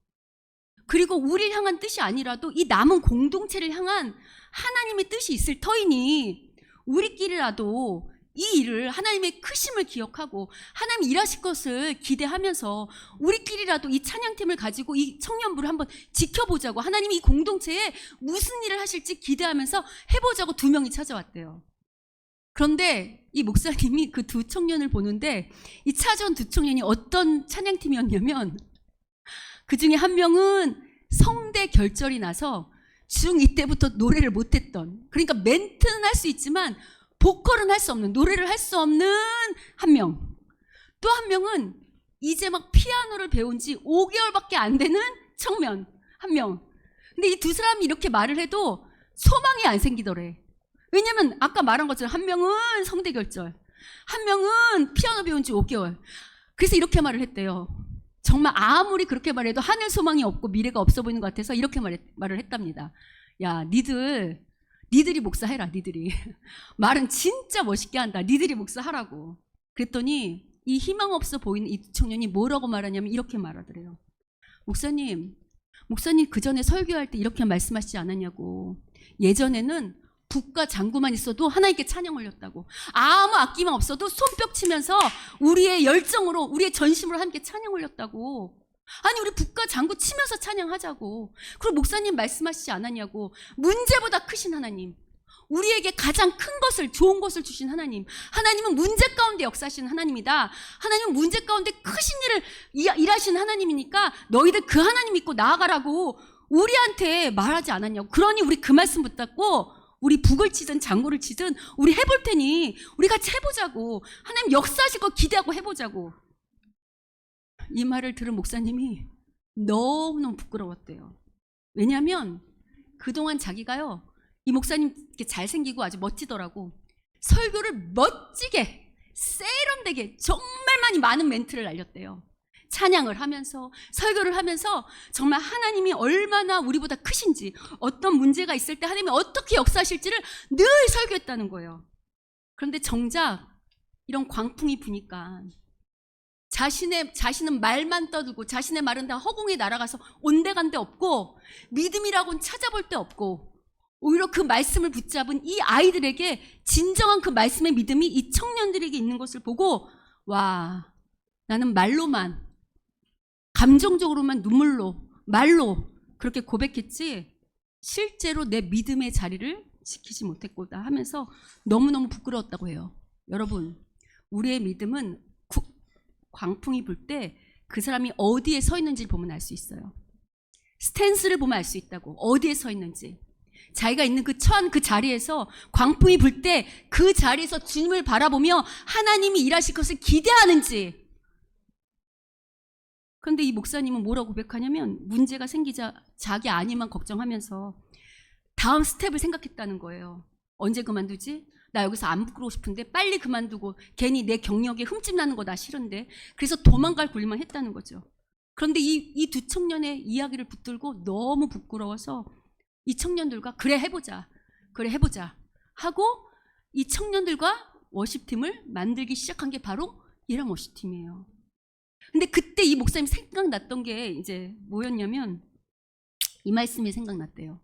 그리고 우리를 향한 뜻이 아니라도 이 남은 공동체를 향한 하나님의 뜻이 있을 터이니 우리끼리라도 이 일을 하나님의 크심을 기억하고 하나님 일하실 것을 기대하면서 우리끼리라도 이 찬양팀을 가지고 이 청년부를 한번 지켜보자고, 하나님이 이 공동체에 무슨 일을 하실지 기대하면서 해보자고 2명이 찾아왔대요. 그런데 이 목사님이 그 2 청년을 보는데 이 찾아온 2 청년이 어떤 찬양팀이었냐면 그 중에 한 명은 성대 결절이 나서 중2 때부터 노래를 못했던, 그러니까 멘트는 할 수 있지만 보컬은 할 수 없는, 노래를 할 수 없는 한 명. 또 한 명은 이제 막 피아노를 배운 지 5개월밖에 안 되는 청년 한 명. 근데 이 2 사람이 이렇게 말을 해도 소망이 안 생기더래. 왜냐면 아까 말한 것처럼 한 명은 성대결절, 한 명은 피아노 배운 지 5개월. 그래서 이렇게 말을 했대요. 정말 아무리 그렇게 말해도 하늘 소망이 없고 미래가 없어 보이는 것 같아서 이렇게 말을 했답니다. 야, 니들이 목사해라, 니들이. 말은 진짜 멋있게 한다. 니들이 목사하라고. 그랬더니 이 희망 없어 보이는 이 청년이 뭐라고 말하냐면 이렇게 말하더래요. 목사님 그 전에 설교할 때 이렇게 말씀하시지 않았냐고. 예전에는 북과 장구만 있어도 하나님께 찬양 올렸다고. 아무 악기만 없어도 손뼉 치면서 우리의 열정으로, 우리의 전심으로 함께 찬양 올렸다고. 아니 우리 북과 장구 치면서 찬양하자고. 그리고 목사님 말씀하시지 않았냐고. 문제보다 크신 하나님, 우리에게 가장 큰 것을, 좋은 것을 주신 하나님, 하나님은 문제 가운데 역사하시는 하나님이다. 하나님은 문제 가운데 크신 일을 일하시는 하나님이니까 너희들 그 하나님 믿고 나아가라고 우리한테 말하지 않았냐고. 그러니 우리 그 말씀 붙잡고 우리 북을 치든 장구를 치든 우리 해볼 테니 우리 같이 해보자고. 하나님 역사하실 거 기대하고 해보자고. 이 말을 들은 목사님이 너무너무 부끄러웠대요. 왜냐하면 그동안 자기가요, 이 목사님 이렇게 잘생기고 아주 멋지더라고. 설교를 멋지게 세련되게 정말 많은 멘트를 날렸대요. 찬양을 하면서 설교를 하면서 정말 하나님이 얼마나 우리보다 크신지, 어떤 문제가 있을 때 하나님이 어떻게 역사하실지를 늘 설교했다는 거예요. 그런데 정작 이런 광풍이 부니까 자신은 말만 떠들고 자신의 말은 다 허공에 날아가서 온데간데 없고 믿음이라고는 찾아볼 데 없고, 오히려 그 말씀을 붙잡은 이 아이들에게 진정한 그 말씀의 믿음이 이 청년들에게 있는 것을 보고, 와, 나는 말로만, 감정적으로만, 눈물로, 말로 그렇게 고백했지 실제로 내 믿음의 자리를 지키지 못했구나 하면서 너무너무 부끄러웠다고 해요. 여러분, 우리의 믿음은 광풍이 불 때 그 사람이 어디에 서 있는지를 보면 알 수 있어요. 스탠스를 보면 알 수 있다고. 어디에 서 있는지. 자기가 있는 그 처한 그 자리에서 광풍이 불 때 그 자리에서 주님을 바라보며 하나님이 일하실 것을 기대하는지. 그런데 이 목사님은 뭐라고 고백하냐면 문제가 생기자 자기 안위만 걱정하면서 다음 스텝을 생각했다는 거예요. 언제 그만두지? 나 여기서 안 부끄러워 싶은데 빨리 그만두고 괜히 내 경력에 흠집 나는 거 나 싫은데. 그래서 도망갈 군림만 했다는 거죠. 그런데 이 두 청년의 이야기를 붙들고 너무 부끄러워서 이 청년들과 그래 해보자 하고 이 청년들과 워십팀을 만들기 시작한 게 바로 이런 워십팀이에요. 근데 그때 이 목사님 생각났던 게 이제 뭐였냐면 이 말씀이 생각났대요.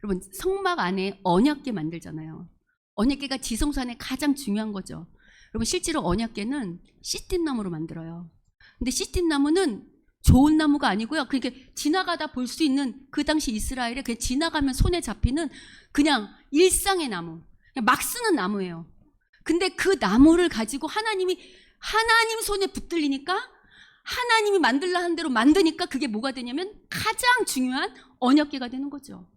여러분, 성막 안에 언약궤 만들잖아요. 언약궤가 지성소 안에 가장 중요한 거죠. 여러분, 실제로 언약궤는 시띠나무로 만들어요. 근데 시띠나무는 좋은 나무가 아니고요. 그렇게 지나가다 볼 수 있는, 그 당시 이스라엘에 그냥 지나가면 손에 잡히는 그냥 일상의 나무, 그냥 막 쓰는 나무예요. 근데 그 나무를 가지고 하나님 손에 붙들리니까, 하나님이 만들라 한 대로 만드니까 그게 뭐가 되냐면 가장 중요한 언약궤가 되는 거죠.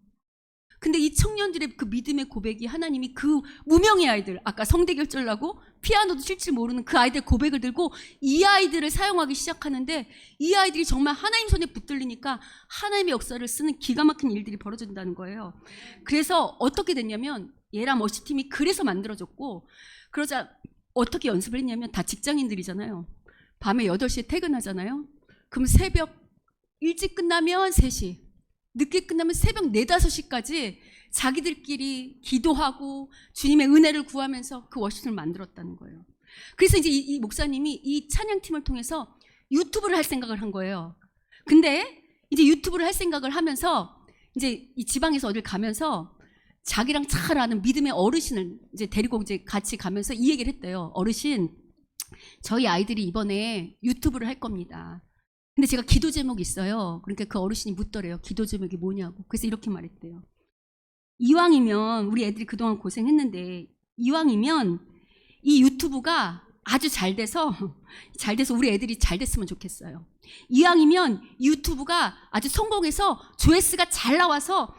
근데 이 청년들의 그 믿음의 고백이 하나님이 그 무명의 아이들, 아까 성대 결절나고 피아노도 칠 줄 모르는 그 아이들 고백을 들고 이 아이들을 사용하기 시작하는데, 이 아이들이 정말 하나님 손에 붙들리니까 하나님의 역사를 쓰는 기가 막힌 일들이 벌어진다는 거예요. 그래서 어떻게 됐냐면 예람 워십팀이 그래서 만들어졌고, 그러자 어떻게 연습을 했냐면 다 직장인들이잖아요. 밤에 8시에 퇴근하잖아요. 그럼 새벽 일찍 끝나면 3시, 늦게 끝나면 새벽 4, 5시까지 자기들끼리 기도하고 주님의 은혜를 구하면서 그 워십을 만들었다는 거예요. 그래서 이제 이 목사님이 이 찬양팀을 통해서 유튜브를 할 생각을 한 거예요. 근데 이제 유튜브를 할 생각을 하면서 이제 이 지방에서 어딜 가면서 자기랑 잘 아는 믿음의 어르신을 이제 데리고 이제 같이 가면서 이 얘기를 했대요. 어르신, 저희 아이들이 이번에 유튜브를 할 겁니다. 근데 제가 기도 제목이 있어요. 그러니까 그 어르신이 묻더래요. 기도 제목이 뭐냐고. 그래서 이렇게 말했대요. 이왕이면, 우리 애들이 그동안 고생했는데 이왕이면 이 유튜브가 아주 잘 돼서 우리 애들이 잘 됐으면 좋겠어요. 이왕이면 유튜브가 아주 성공해서 조회수가 잘 나와서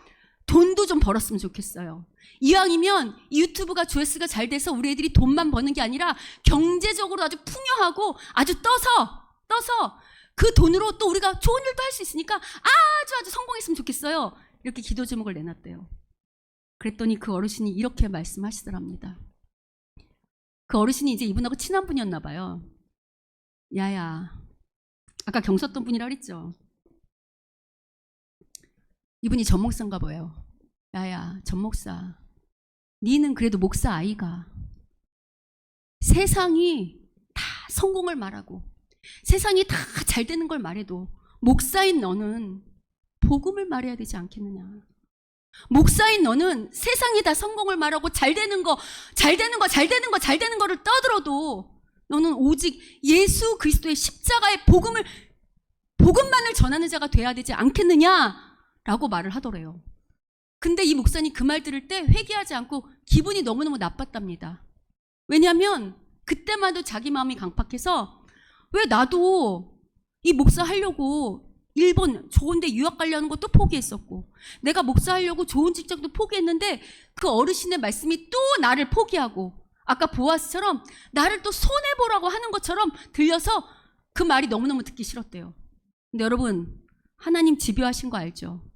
돈도 좀 벌었으면 좋겠어요. 이왕이면 이 유튜브가 조회수가 잘 돼서 우리 애들이 돈만 버는 게 아니라 경제적으로 아주 풍요하고 아주 떠서 그 돈으로 또 우리가 좋은 일도 할 수 있으니까 아주 성공했으면 좋겠어요. 이렇게 기도 제목을 내놨대요. 그랬더니 그 어르신이 이렇게 말씀하시더랍니다. 그 어르신이 이제 이분하고 친한 분이었나 봐요. 야야, 아까 경섰던 분이라 그랬죠. 이분이 전 목사인가 봐요. 야야, 전 목사, 니는 그래도 목사 아이가. 세상이 다 성공을 말하고 세상이 다 잘 되는 걸 말해도 목사인 너는 복음을 말해야 되지 않겠느냐. 목사인 너는 세상이 다 성공을 말하고 잘 되는 거를 떠들어도 너는 오직 예수 그리스도의 십자가의 복음만을 전하는 자가 돼야 되지 않겠느냐라고 말을 하더래요. 근데 이 목사님 그 말 들을 때 회개하지 않고 기분이 너무너무 나빴답니다. 왜냐하면 그때마도 자기 마음이 강팍해서 왜 나도 이 목사 하려고 일본 좋은데 유학 가려는 것도 포기했었고 내가 목사 하려고 좋은 직장도 포기했는데 그 어르신의 말씀이 또 나를 포기하고 아까 보아스처럼 나를 또 손해보라고 하는 것처럼 들려서 그 말이 너무너무 듣기 싫었대요. 근데 여러분 하나님 집요하신 거 알죠?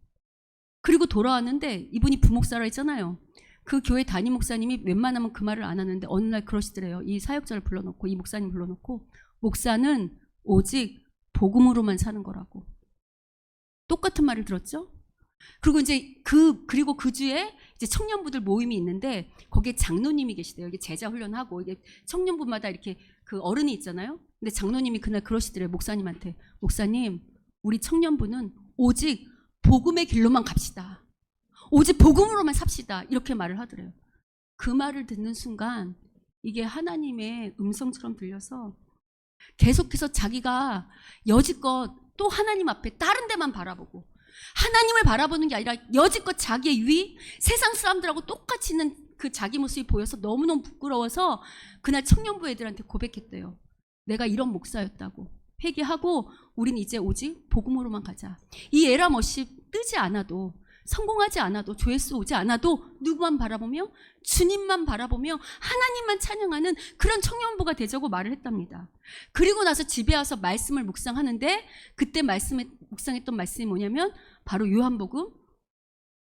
그리고 돌아왔는데 이분이 부목사라 했잖아요. 그 교회 담임 목사님이 웬만하면 그 말을 안 하는데 어느 날 그러시더래요. 이 사역자를 불러놓고 이 목사님 불러놓고 목사는 오직 복음으로만 사는 거라고. 똑같은 말을 들었죠? 그리고 이제 그리고 그 주에 이제 청년부들 모임이 있는데 거기에 장로님이 계시대요. 이게 제자 훈련하고 이게 청년부마다 이렇게 그 어른이 있잖아요. 근데 장로님이 그날 그러시더래요. 목사님한테. 목사님, 우리 청년부는 오직 복음의 길로만 갑시다. 오직 복음으로만 삽시다. 이렇게 말을 하더래요. 그 말을 듣는 순간 이게 하나님의 음성처럼 들려서 계속해서 자기가 여지껏 또 하나님 앞에 다른 데만 바라보고 하나님을 바라보는 게 아니라 여지껏 자기의 유익, 세상 사람들하고 똑같이 있는 그 자기 모습이 보여서 너무너무 부끄러워서 그날 청년부 애들한테 고백했대요. 내가 이런 목사였다고. 회개하고 우린 이제 오직 복음으로만 가자. 이 에라머십 뜨지 않아도 성공하지 않아도 조회수 오지 않아도 누구만 바라보며 주님만 바라보며 하나님만 찬양하는 그런 청년부가 되자고 말을 했답니다. 그리고 나서 집에 와서 말씀을 묵상하는데 그때 묵상했던 말씀이 뭐냐면 바로 요한복음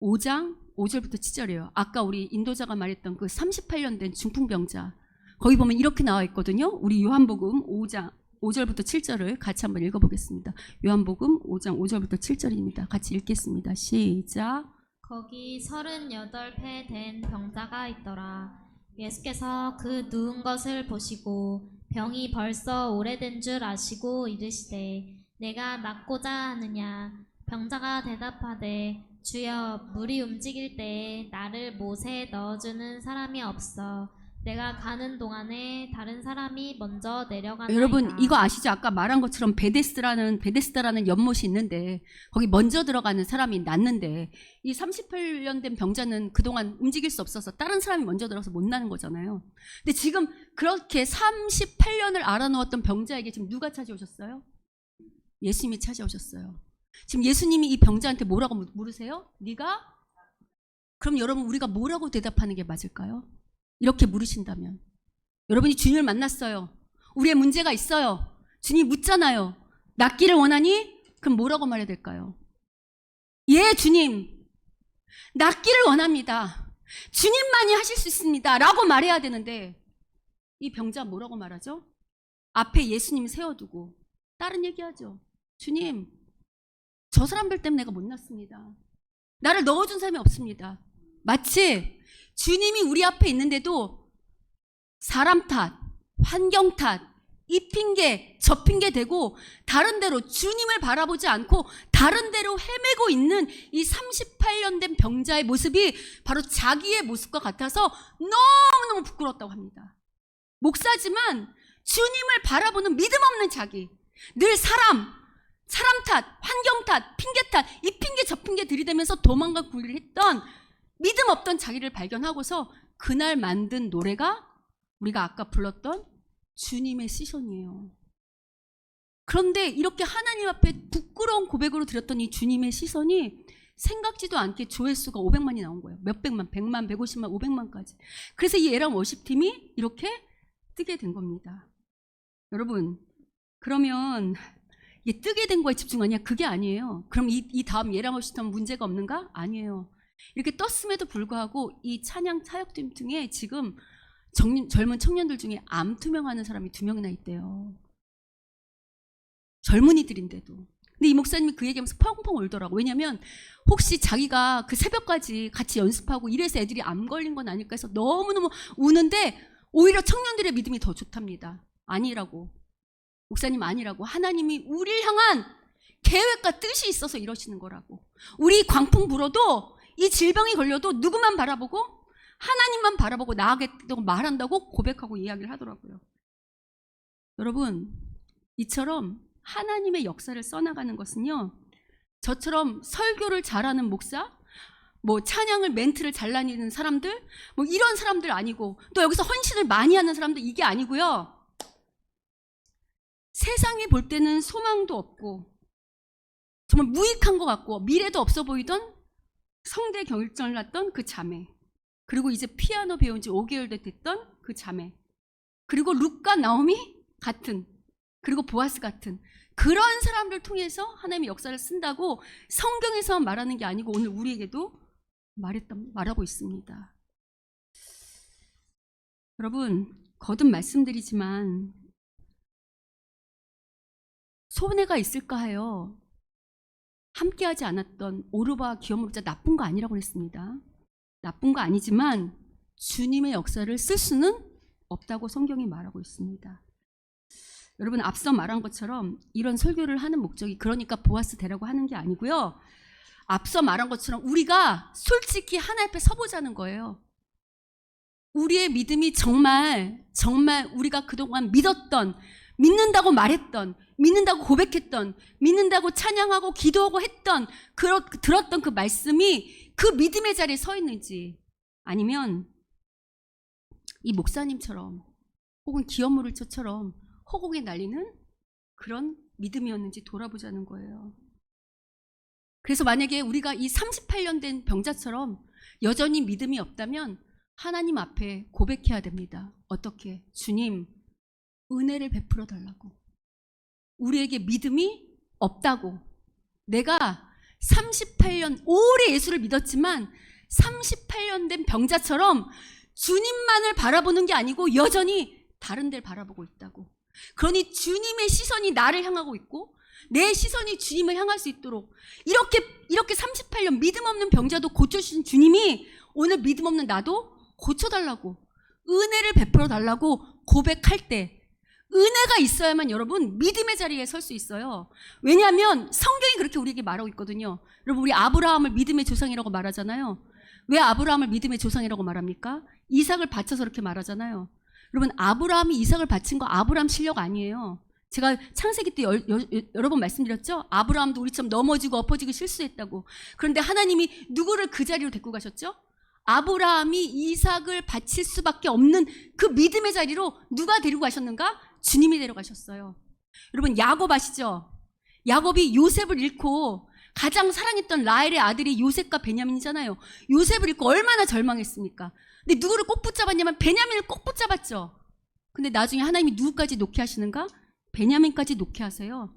5장 5절부터 7절이에요. 아까 우리 인도자가 말했던 그 38년 된 중풍병자 거기 보면 이렇게 나와 있거든요. 우리 요한복음 5장 5절부터 7절을 같이 한번 읽어보겠습니다. 요한복음 5장 5절부터 7절입니다. 같이 읽겠습니다. 시작. 거기 38배 된 병자가 있더라. 예수께서 그 누운 것을 보시고 병이 벌써 오래된 줄 아시고 이르시되 내가 낫고자 하느냐. 병자가 대답하되 주여 물이 움직일 때에 나를 못에 넣어주는 사람이 없어. 내가 가는 동안에 다른 사람이 먼저 내려가나이다. 여러분 이거 아시죠? 아까 말한 것처럼 베데스다라는 연못이 있는데 거기 먼저 들어가는 사람이 낫는데 이 38년 된 병자는 그동안 움직일 수 없어서 다른 사람이 먼저 들어가서 못 나는 거잖아요. 근데 지금 그렇게 38년을 알아놓았던 병자에게 지금 누가 찾아오셨어요? 예수님이 찾아오셨어요. 지금 예수님이 이 병자한테 뭐라고 물으세요? 네가? 그럼 여러분 우리가 뭐라고 대답하는 게 맞을까요? 이렇게 물으신다면 여러분이 주님을 만났어요. 우리의 문제가 있어요. 주님이 묻잖아요. 낫기를 원하니? 그럼 뭐라고 말해야 될까요? 예, 주님. 낫기를 원합니다. 주님만이 하실 수 있습니다. 라고 말해야 되는데 이 병자 뭐라고 말하죠? 앞에 예수님 세워두고 다른 얘기하죠. 주님, 저 사람들 때문에 내가 못 낫습니다. 나를 넣어준 사람이 없습니다. 마치 주님이 우리 앞에 있는데도 사람 탓, 환경 탓, 이 핑계, 저 핑계 대고 다른 데로 주님을 바라보지 않고 다른 데로 헤매고 있는 이 38년 된 병자의 모습이 바로 자기의 모습과 같아서 너무너무 부끄럽다고 합니다. 목사지만 주님을 바라보는 믿음 없는 자기, 늘 사람 탓, 환경 탓, 핑계 탓, 이 핑계 저 핑계 들이대면서 도망가 굴리를 했던 믿음 없던 자기를 발견하고서 그날 만든 노래가 우리가 아까 불렀던 주님의 시선이에요. 그런데 이렇게 하나님 앞에 부끄러운 고백으로 드렸던 이 주님의 시선이 생각지도 않게 조회수가 500만이 나온 거예요. 몇백만, 100만, 150만, 500만까지. 그래서 이 에람 워십팀이 이렇게 뜨게 된 겁니다. 여러분, 그러면 이게 뜨게 된 거에 집중하냐? 그게 아니에요. 그럼 이 다음 에람 워십팀 문제가 없는가? 아니에요. 이렇게 떴음에도 불구하고 이 찬양 사역팀 중에 지금 젊은 청년들 중에 암 투명하는 사람이 2명이나 있대요. 젊은이들인데도. 근데 이 목사님이 그 얘기하면서 펑펑 울더라고. 왜냐면 혹시 자기가 그 새벽까지 같이 연습하고 이래서 애들이 암 걸린 건 아닐까 해서 너무너무 우는데 오히려 청년들의 믿음이 더 좋답니다. 아니라고. 목사님 아니라고. 하나님이 우리를 향한 계획과 뜻이 있어서 이러시는 거라고. 우리 광풍 불어도 이 질병이 걸려도 누구만 바라보고 하나님만 바라보고 나아가겠다고 말한다고 고백하고 이야기를 하더라고요. 여러분, 이처럼 하나님의 역사를 써나가는 것은요, 저처럼 설교를 잘하는 목사, 뭐 찬양을 멘트를 잘 날리는 사람들, 뭐 이런 사람들 아니고, 또 여기서 헌신을 많이 하는 사람들, 이게 아니고요. 세상이 볼 때는 소망도 없고 정말 무익한 것 같고 미래도 없어 보이던 성대 결정을 났던 그 자매, 그리고 이제 피아노 배운 지 5개월 됐던 그 자매, 그리고 룻과 나오미 같은, 그리고 보아스 같은 그런 사람들 통해서 하나님의 역사를 쓴다고 성경에서 말하는 게 아니고 오늘 우리에게도 말하고 있습니다. 여러분, 거듭 말씀드리지만 손해가 있을까 하여 함께하지 않았던 오르바 기업업자 나쁜 거 아니라고 했습니다. 나쁜 거 아니지만 주님의 역사를 쓸 수는 없다고 성경이 말하고 있습니다. 여러분, 앞서 말한 것처럼 이런 설교를 하는 목적이 그러니까 보아스 되라고 하는 게 아니고요. 앞서 말한 것처럼 우리가 솔직히 하나님 앞에 서보자는 거예요. 우리의 믿음이 정말 우리가 그동안 믿었던, 믿는다고 말했던, 믿는다고 고백했던, 믿는다고 찬양하고 기도하고 했던, 들었던 그 말씀이 그 믿음의 자리에 서 있는지, 아니면 이 목사님처럼 혹은 기업물을처럼 허공에 날리는 그런 믿음이었는지 돌아보자는 거예요. 그래서 만약에 우리가 이 38년 된 병자처럼 여전히 믿음이 없다면 하나님 앞에 고백해야 됩니다. 어떻게? 주님, 은혜를 베풀어 달라고. 우리에게 믿음이 없다고. 내가 38년 오래 예수를 믿었지만 38년 된 병자처럼 주님만을 바라보는 게 아니고 여전히 다른 데를 바라보고 있다고. 그러니 주님의 시선이 나를 향하고 있고 내 시선이 주님을 향할 수 있도록 이렇게 38년 믿음 없는 병자도 고쳐주신 주님이 오늘 믿음 없는 나도 고쳐달라고, 은혜를 베풀어 달라고 고백할 때, 은혜가 있어야만 여러분 믿음의 자리에 설 수 있어요. 왜냐하면 성경이 그렇게 우리에게 말하고 있거든요. 여러분, 우리 아브라함을 믿음의 조상이라고 말하잖아요. 왜 아브라함을 믿음의 조상이라고 말합니까? 이삭을 바쳐서 그렇게 말하잖아요. 여러분, 아브라함이 이삭을 바친 거 아브라함 실력 아니에요. 제가 창세기 때 여러 번 말씀드렸죠. 아브라함도 우리처럼 넘어지고 엎어지고 실수했다고. 그런데 하나님이 누구를 그 자리로 데리고 가셨죠? 아브라함이 이삭을 바칠 수밖에 없는 그 믿음의 자리로 누가 데리고 가셨는가? 주님이 데려가셨어요. 여러분, 야곱 아시죠? 야곱이 요셉을 잃고 가장 사랑했던 라헬의 아들이 요셉과 베냐민이잖아요. 요셉을 잃고 얼마나 절망했습니까? 근데 누구를 꼭 붙잡았냐면 베냐민을 꼭 붙잡았죠. 근데 나중에 하나님이 누구까지 놓게 하시는가? 베냐민까지 놓게 하세요.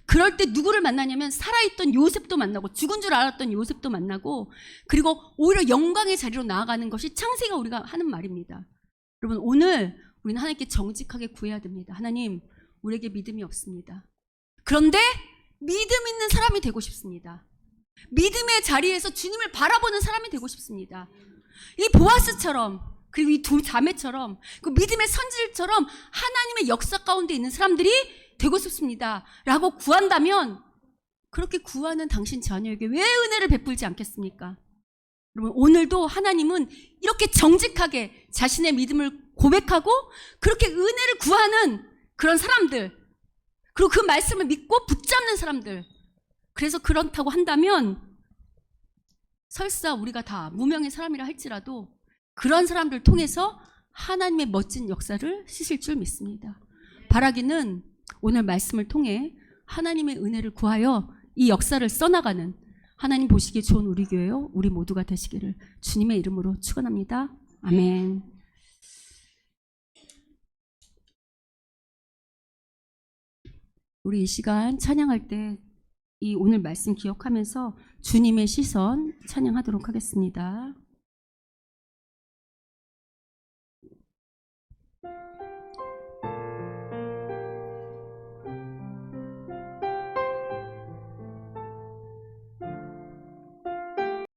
그럴 때 누구를 만나냐면 살아있던 요셉도 만나고 죽은 줄 알았던 요셉도 만나고, 그리고 오히려 영광의 자리로 나아가는 것이 창세기가 우리가 하는 말입니다. 여러분, 오늘 우리는 하나님께 정직하게 구해야 됩니다. 하나님, 우리에게 믿음이 없습니다. 그런데 믿음 있는 사람이 되고 싶습니다. 믿음의 자리에서 주님을 바라보는 사람이 되고 싶습니다. 이 보아스처럼, 그리고 이 두 자매처럼, 그 믿음의 선지들처럼 하나님의 역사 가운데 있는 사람들이 되고 싶습니다 라고 구한다면, 그렇게 구하는 당신 자녀에게 왜 은혜를 베풀지 않겠습니까? 여러분, 오늘도 하나님은 이렇게 정직하게 자신의 믿음을 고백하고 그렇게 은혜를 구하는 그런 사람들, 그리고 그 말씀을 믿고 붙잡는 사람들, 그래서 그렇다고 한다면 설사 우리가 다 무명의 사람이라 할지라도 그런 사람들 통해서 하나님의 멋진 역사를 쓰실 줄 믿습니다. 바라기는 오늘 말씀을 통해 하나님의 은혜를 구하여 이 역사를 써나가는, 하나님 보시기에 좋은 우리 교회요, 우리 모두가 되시기를 주님의 이름으로 축원합니다. 아멘. 우리 이 시간 찬양할 때 이 오늘 말씀 기억하면서 주님의 시선 찬양하도록 하겠습니다.